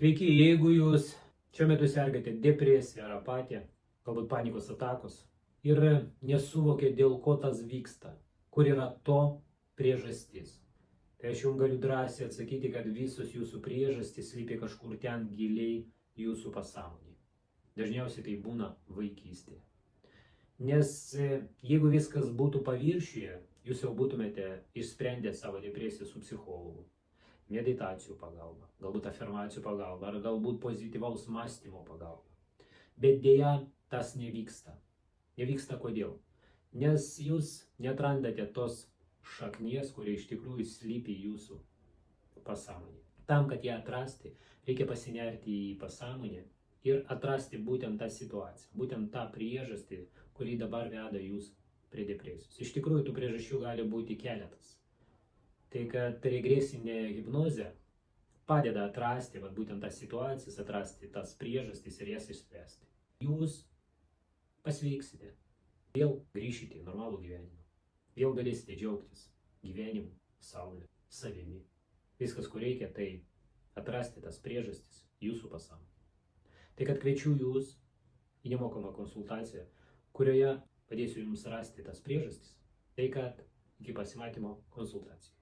Sveiki, jeigu jūs šiuo metu sergate depresiją ar apatiją, galbūt panikos atakos ir nesuvokė, dėl ko tas vyksta, kur yra to priežastis, tai aš jums galiu drąsiai atsakyti, kad visos jūsų priežastys slypi kažkur ten giliai jūsų pasąmonėje. Dažniausiai tai būna vaikystė. Nes jeigu viskas būtų paviršiuje, jūs jau būtumėte išsprendę savo depresiją su psichologu, meditacijų pagalba, galbūt afirmacijų pagalba, ar galbūt pozityvaus mąstymo pagalba. Bet dėja, tas nevyksta. Nevyksta kodėl? Nes jūs neatrandate tos šaknies, kurie iš tikrųjų slypi jūsų pasąmonėje. Tam, kad ją atrasti, reikia pasinerti į pasąmonę ir atrasti būtent tą situaciją, būtent tą priežastį, kuri dabar veda jūs prie depresijos. Iš tikrųjų, tų priežasčių gali būti keletas. Tai kad regresinė hipnozė padeda atrasti būtent tas situacijas, atrasti tas priežastis ir jas išspręsti. Jūs pasveiksite, vėl grįšite į normalų gyvenimą, vėl galėsite džiaugtis gyvenimu, saulė, savimi. Viskas, ko reikia, tai atrasti tas priežastis jūsų pasąmonėje. Tai kad kviečiu jūs į nemokamą konsultaciją, kurioje padėsiu jums rasti tas priežastis. Tai kad iki pasimatymo konsultacijai.